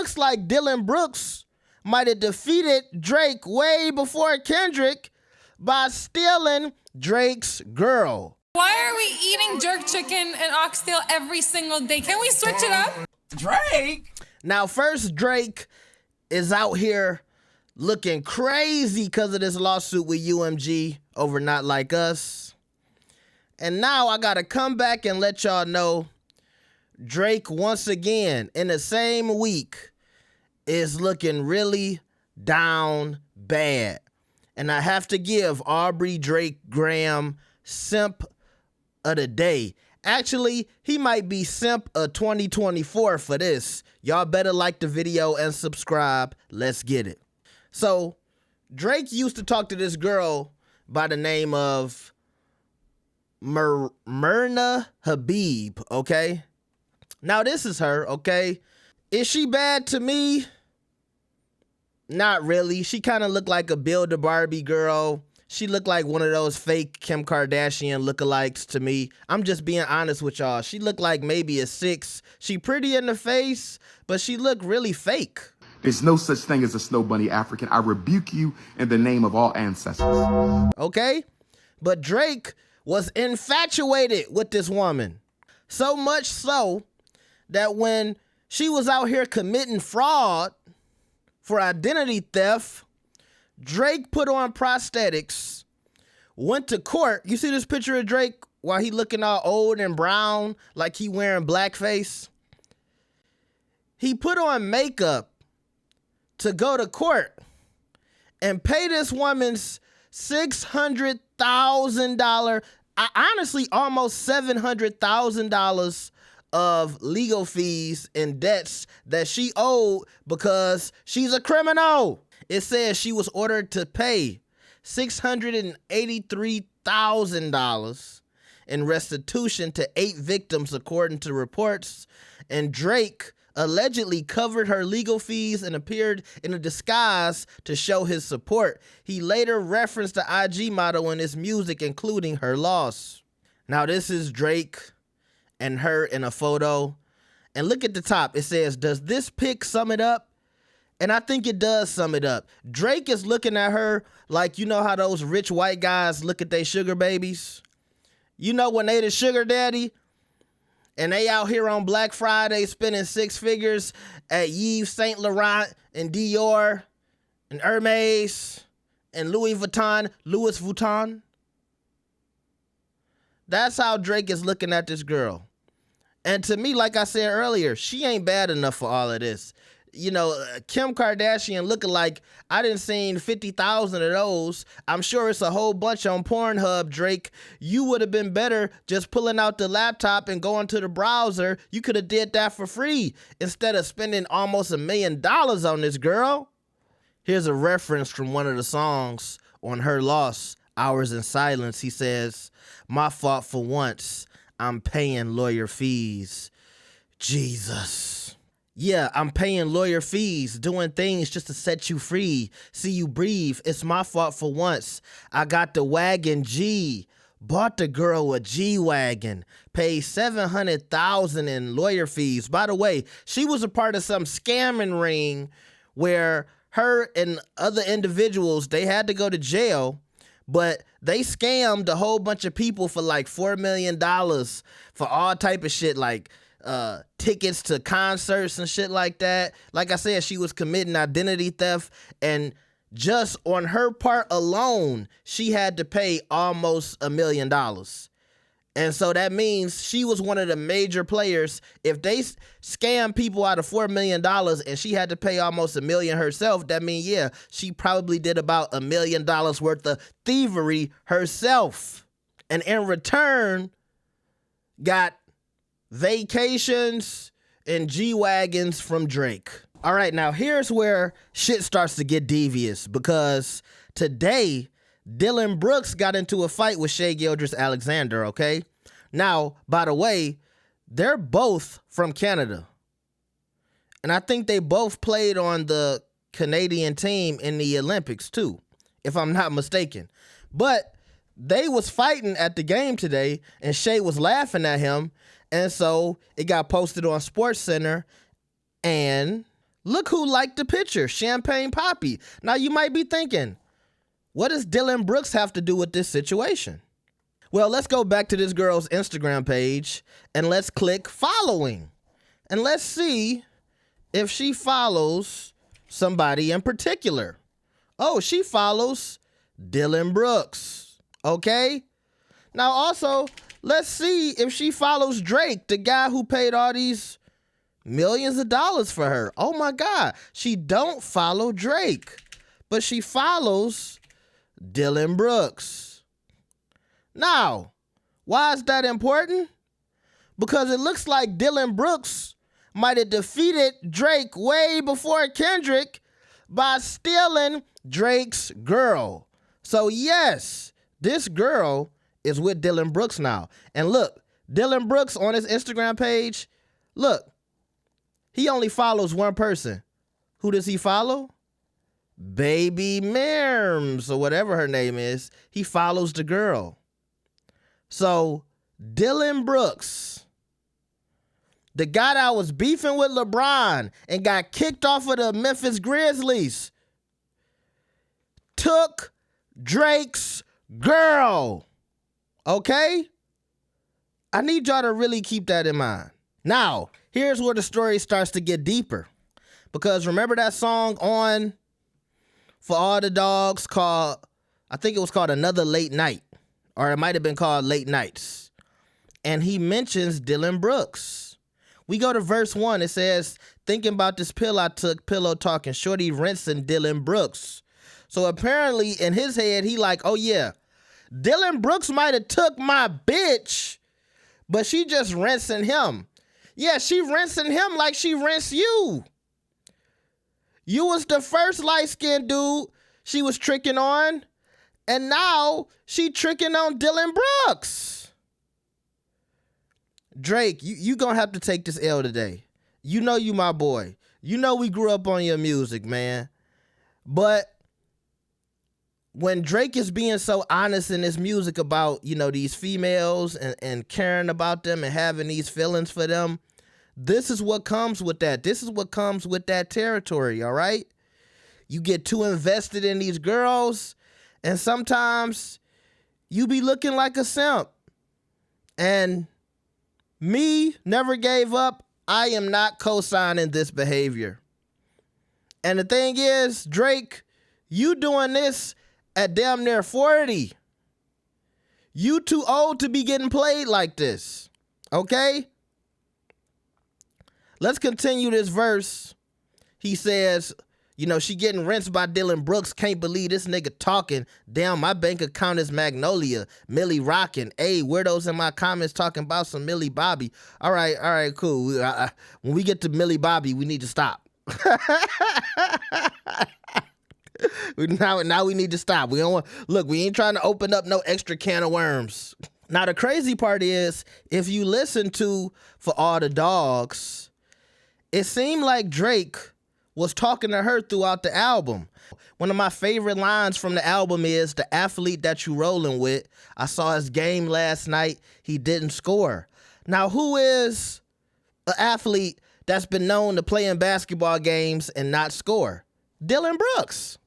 looks like Dillon Brooks might have defeated Drake way before Kendrick by stealing Drake's girl. Why are we eating jerk chicken and oxtail every single day? Can we switch it up? Drake? Now, first, Drake is out here looking crazy because of this lawsuit with UMG over Not Like Us. And now I got to come back and let y'all know Drake, once again, in the same week, is looking really down bad. And I have to give Aubrey Drake Graham Simp of the Day. Actually, he might be Simp of 2024 for this. Y'all better like the video and subscribe. Let's get it. So, Drake used to talk to this girl by the name of Myrna Habib, okay? Now, this is her, okay? Is she bad to me? Not really. She kind of looked like a Build-A-Barbie girl. She looked like one of those fake Kim Kardashian lookalikes to me. I'm just being honest with y'all. She looked like maybe a 6. She pretty in the face, but she looked really fake. There's no such thing as a snow bunny African. I rebuke you in the name of all ancestors. Okay? But Drake was infatuated with this woman. So much so that when she was out here committing fraud for identity theft, Drake put on prosthetics, went to court. You see this picture of Drake while he looking all old and brown like he wearing blackface? He put on makeup to go to court and pay this woman's $600,000, honestly almost $700,000 of legal fees and debts that she owed because she's a criminal. It says she was ordered to pay $683,000 in restitution to 8 victims, according to reports. And Drake allegedly covered her legal fees and appeared in a disguise to show his support. He later referenced the IG model in his music, including her loss. Now, this is Drake and her in a photo. And look at the top. It says, does this pic sum it up? And I think it does sum it up. Drake is looking at her like, you know how those rich white guys look at their sugar babies? You know when they the sugar daddy and they out here on Black Friday spending 6 figures at Yves Saint Laurent and Dior and Hermes and Louis Vuitton. That's how Drake is looking at this girl. And to me, like I said earlier, she ain't bad enough for all of this. You know, Kim Kardashian lookalike, I done seen 50,000 of those. I'm sure it's a whole bunch on Pornhub, Drake. You would have been better just pulling out the laptop and going to the browser. You could have did that for free instead of spending almost $1 million on this girl. Here's a reference from one of the songs on her loss, Hours in Silence. He says, my fault for once. I'm paying lawyer fees. Jesus. Yeah, I'm paying lawyer fees, doing things just to set you free. See you breathe. It's my fault for once. I got the wagon G. Bought the girl a G-Wagon. Paid $700,000 in lawyer fees. By the way, she was a part of some scamming ring where her and other individuals, they had to go to jail, but they scammed a whole bunch of people for like $4 million for all type of shit like tickets to concerts and shit like that. Like I said, she was committing identity theft, and just on her part alone, she had to pay almost $1 million. And so that means she was one of the major players. If they scam people out of $4 million and she had to pay almost $1 million herself, that means, yeah, she probably did about $1 million worth of thievery herself. And in return, got vacations and G-Wagons from Drake. All right, now here's where shit starts to get devious, because today, Dillon Brooks got into a fight with Shai Gilgeous-Alexander, okay? Now, by the way, they're both from Canada. And I think they both played on the Canadian team in the Olympics too, if I'm not mistaken. But they was fighting at the game today, and Shai was laughing at him. And so it got posted on SportsCenter, and Look who liked the picture, Champagne Poppy. Now you might be thinking, what does Dillon Brooks have to do with this situation? Well, let's go back to this girl's Instagram page and let's click following. And let's see if she follows somebody in particular. Oh, she follows Dillon Brooks. Okay? Now also, let's see if she follows Drake, the guy who paid all these millions of dollars for her. Oh my God. She don't follow Drake, but she follows Dillon Brooks. Now, why is that important? Because it looks like Dillon Brooks might have defeated Drake way before Kendrick by stealing Drake's girl. So yes, this girl is with Dillon Brooks now. And look, Dillon Brooks on his Instagram page, look, he only follows one person. Who does he follow? Baby Mims, or whatever her name is. He follows the girl. So Dillon Brooks, the guy that was beefing with LeBron and got kicked off of the Memphis Grizzlies, took Drake's girl. Okay? I need y'all to really keep that in mind. Now, here's where the story starts to get deeper. Because remember that song on For All the Dogs called, I think it was called Another Late Night. Or it might have been called Late Nights. And he mentions Dillon Brooks. We go to verse 1. It says, thinking about this pill I took, pillow talking, shorty rinsing Dillon Brooks. So apparently in his head, he like, oh yeah, Dillon Brooks might have took my bitch, but she just rinsing him. Yeah, she rinsing him like she rinsed you. You was the first light-skinned dude she was tricking on, and now she tricking on Dillon Brooks. Drake, you gonna have to take this L today. You know you my boy. You know we grew up on your music, man. But when Drake is being so honest in his music about, you know, these females and caring about them and having these feelings for them, this is what comes with that. This is what comes with that territory, all right? You get too invested in these girls, and sometimes you be looking like a simp. And me, never gave up. I am not co-signing this behavior. And the thing is, Drake, you doing this at damn near 40. You too old to be getting played like this, okay? Let's continue this verse. He says, you know, she getting rinsed by Dillon Brooks. Can't believe this nigga talking. Damn, my bank account is Magnolia. Millie rocking. Hey, weirdos in my comments talking about some Millie Bobby. All right, cool. When we get to Millie Bobby, we need to stop. Now we need to stop. We don't want, look, we ain't trying to open up no extra can of worms. Now the crazy part is, if you listen to For All the Dogs, it seemed like Drake was talking to her throughout the album. One of my favorite lines from the album is, the athlete that you rolling with, I saw his game last night, he didn't score. Now who is an athlete that's been known to play in basketball games and not score? Dillon Brooks.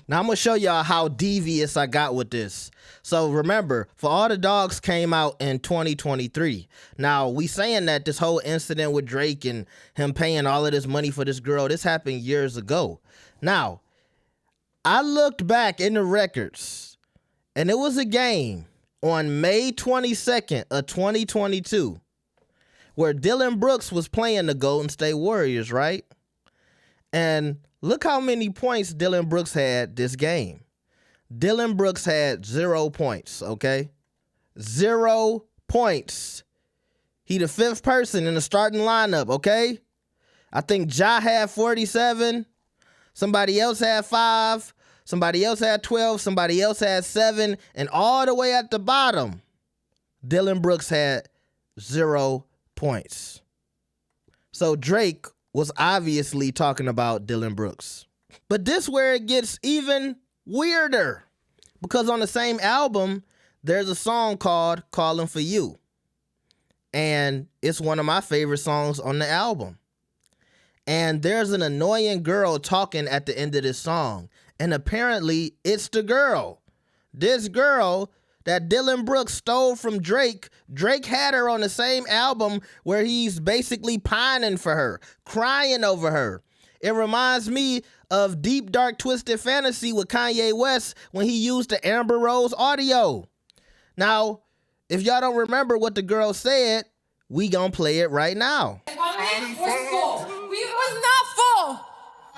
Now I'm gonna show y'all how devious I got with this. So remember, For All the Dogs came out in 2023. Now we saying that this whole incident with Drake and him paying all of this money for this girl, this happened years ago. Now, I looked back in the records, and it was a game on May 22nd of 2022 where Dillon Brooks was playing the Golden State Warriors, right? And look how many points Dillon Brooks had this game. Dillon Brooks had 0 points, okay? 0 points. He the fifth person in the starting lineup, okay? I think Ja had 47. Somebody else had 5. Somebody else had 12. Somebody else had 7. And all the way at the bottom, Dillon Brooks had 0 points. So Drake was obviously talking about Dillon Brooks. But this where it gets even weirder, because on the same album, there's a song called Calling for You. And it's one of my favorite songs on the album. And there's an annoying girl talking at the end of this song. And apparently it's the girl. This girl that Dillon Brooks stole from Drake. Drake had her on the same album where he's basically pining for her, crying over her. It reminds me of Deep Dark Twisted Fantasy with Kanye West when he used the Amber Rose audio. Now, if y'all don't remember what the girl said, we gonna play it right now. Economy was full. We was not full.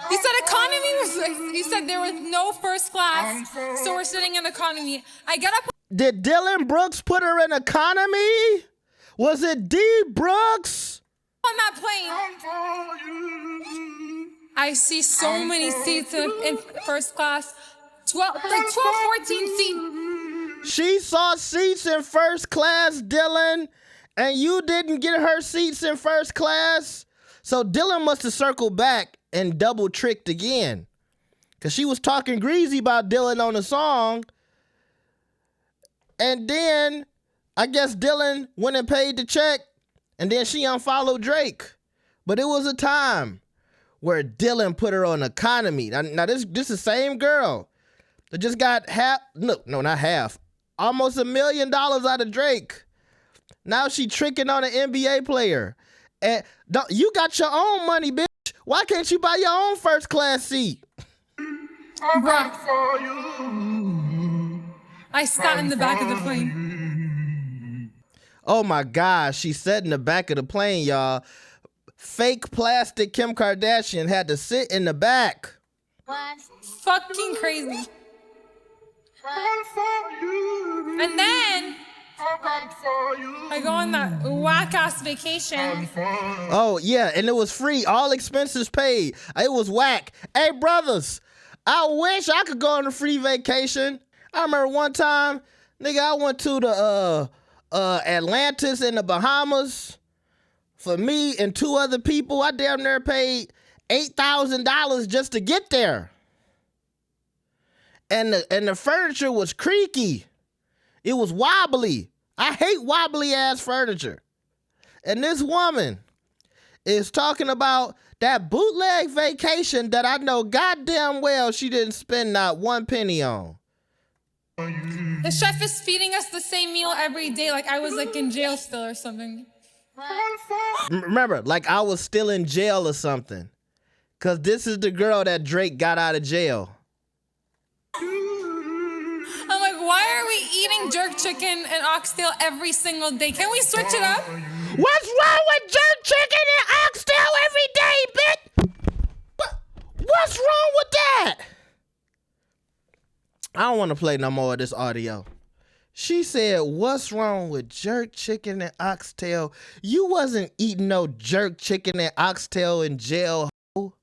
He said economy was. He said there was no first class, so we're sitting in economy. I get up Did Dillon Brooks put her in economy? Was it D. Brooks? on that plane. I see so many seats in first class. 12, 14 seats. She saw seats in first class, Dillon, and you didn't get her seats in first class? So Dillon must have circled back and double tricked again. Because she was talking greasy about Dillon on the song. And then I guess Dillon went and paid the check, and then she unfollowed Drake. But it was a time where Dillon put her on economy. Now this is the same girl that just got not half, almost $1 million out of Drake. Now she tricking on an NBA player. And you got your own money, bitch. Why can't you buy your own first class seat? Bruh. I sat in the back of the plane. Oh my gosh, she sat in the back of the plane, y'all. Fake plastic Kim Kardashian had to sit in the back. Fucking crazy. And then I go on that whack-ass vacation. Oh, yeah, and it was free. All expenses paid. It was whack. Hey, brothers, I wish I could go on a free vacation. I remember one time, nigga, I went to the Atlantis in the Bahamas. For me and 2 other people, I damn near paid $8,000 just to get there. And the furniture was creaky. It was wobbly. I hate wobbly ass furniture. And this woman is talking about that bootleg vacation that I know goddamn well she didn't spend not 1 penny on. The chef is feeding us the same meal every day, like I was like in jail still or something. Remember, like I was still in jail or something. Cause this is the girl that Drake got out of jail. I'm like, why are we eating jerk chicken and oxtail every single day? Can we switch it up? What's wrong with jerk chicken and oxtail every day, bitch? What's wrong with that? I don't want to play no more of this audio. She said, what's wrong with jerk chicken and oxtail? You wasn't eating no jerk chicken and oxtail in jail, ho.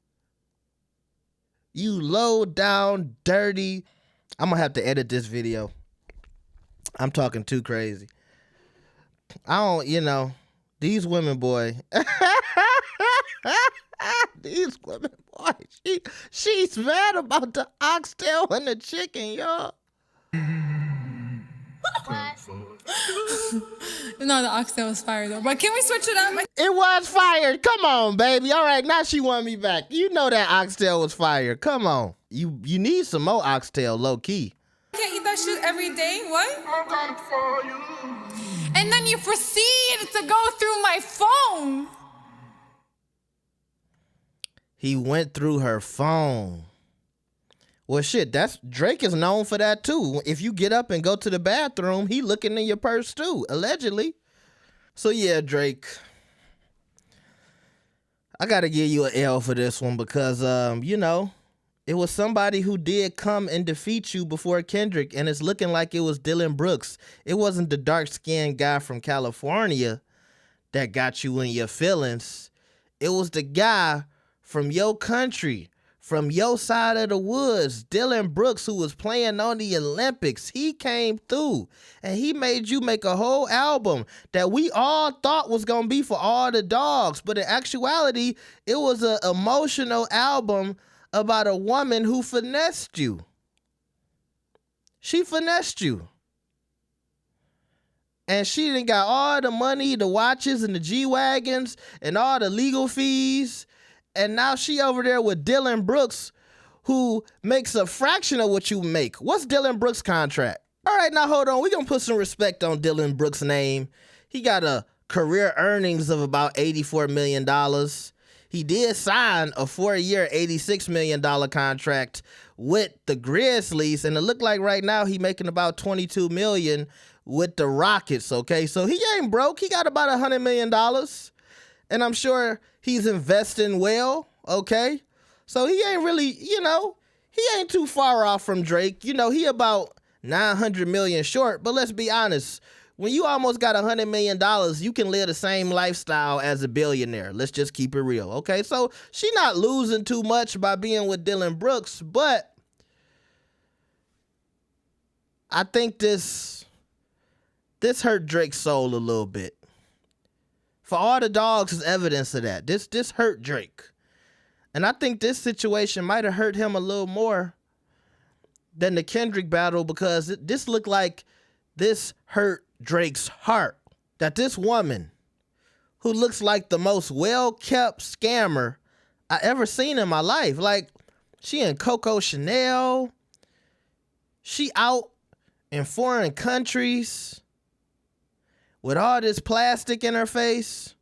You low down, dirty. I'm going to have to edit this video. I'm talking too crazy. These women, boy. These women, boy. She's mad about the oxtail and the chicken, y'all. No, the oxtail was fire though. But can we switch it up? It was fire. Come on, baby. All right, now she want me back. You know that oxtail was fire. Come on. You need some more oxtail, low key. I can't eat that shit every day. What? And then you proceed to go through my phone. He went through her phone. Well, shit, Drake is known for that too. If you get up and go to the bathroom, he looking in your purse too, allegedly. So yeah, Drake, I gotta give you an L for this one because, it was somebody who did come and defeat you before Kendrick, and it's looking like it was Dillon Brooks. It wasn't the dark-skinned guy from California that got you in your feelings. It was the guy from your country, from your side of the woods, Dillon Brooks, who was playing on the Olympics. He came through and he made you make a whole album that we all thought was going to be for all the dogs. But in actuality, it was an emotional album about a woman who finessed you. She finessed you. And she done got all the money, the watches and the G-Wagons and all the legal fees. And now she over there with Dillon Brooks, who makes a fraction of what you make. What's Dillon Brooks' contract? All right, now hold on. We're going to put some respect on Dillon Brooks' name. He got a career earnings of about $84 million. He did sign a 4-year, $86 million contract with the Grizzlies, and it looked like right now he making about $22 million with the Rockets, okay? So he ain't broke. He got about $100 million, and I'm sure he's investing well, okay? So he ain't really, he ain't too far off from Drake. He about $900 million short, but let's be honest. When you almost got $100 million, you can live the same lifestyle as a billionaire. Let's just keep it real, okay? So she not losing too much by being with Dillon Brooks, but I think this hurt Drake's soul a little bit. For all the dogs is evidence of that. This hurt Drake. And I think this situation might have hurt him a little more than the Kendrick battle, because this looked like this hurt Drake's heart. That this woman, who looks like the most well-kept scammer I ever seen in my life, like she in Coco Chanel, she out in foreign countries with all this plastic in her face,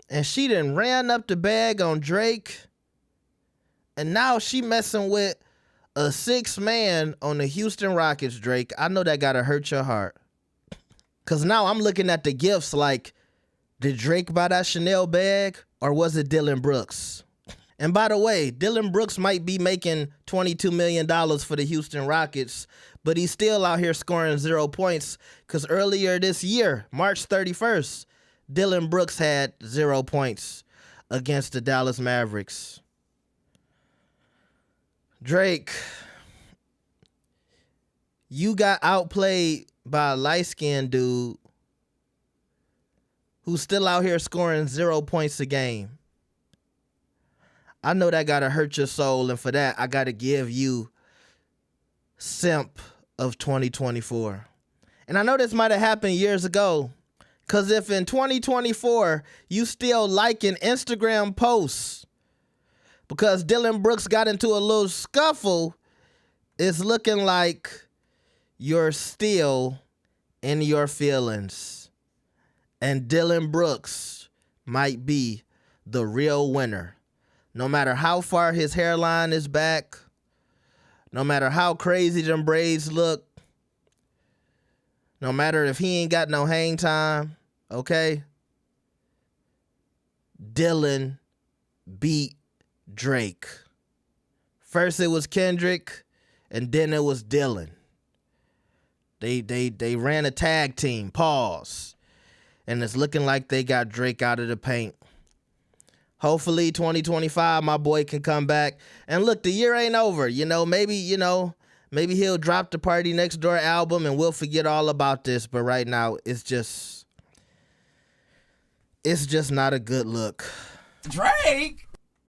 and she done ran up the bag on Drake, and now she messing with a 6th man on the Houston Rockets, Drake. I know that gotta hurt your heart. Cause now I'm looking at the gifts like, did Drake buy that Chanel bag or was it Dillon Brooks? And by the way, Dillon Brooks might be making $22 million for the Houston Rockets, but he's still out here scoring 0 points, because earlier this year, March 31st, Dillon Brooks had 0 points against the Dallas Mavericks. Drake, you got outplayed by a light-skinned dude who's still out here scoring 0 points a game. I know that gotta hurt your soul, and for that, I gotta give you Simp of 2024. And I know this might have happened years ago, because if in 2024 you still liking Instagram posts because Dillon Brooks got into a little scuffle, it's looking like you're still in your feelings. And Dillon Brooks might be the real winner. No matter how far his hairline is back, no matter how crazy them braids look, no matter if he ain't got no hang time, okay? Dillon beat Drake. First it was Kendrick, and then it was Dillon. They ran a tag team, pause. And it's looking like they got Drake out of the paint. Hopefully 2025, my boy can come back. And look, the year ain't over. Maybe he'll drop the Party Next Door album and we'll forget all about this. But right now, it's just not a good look. Drake?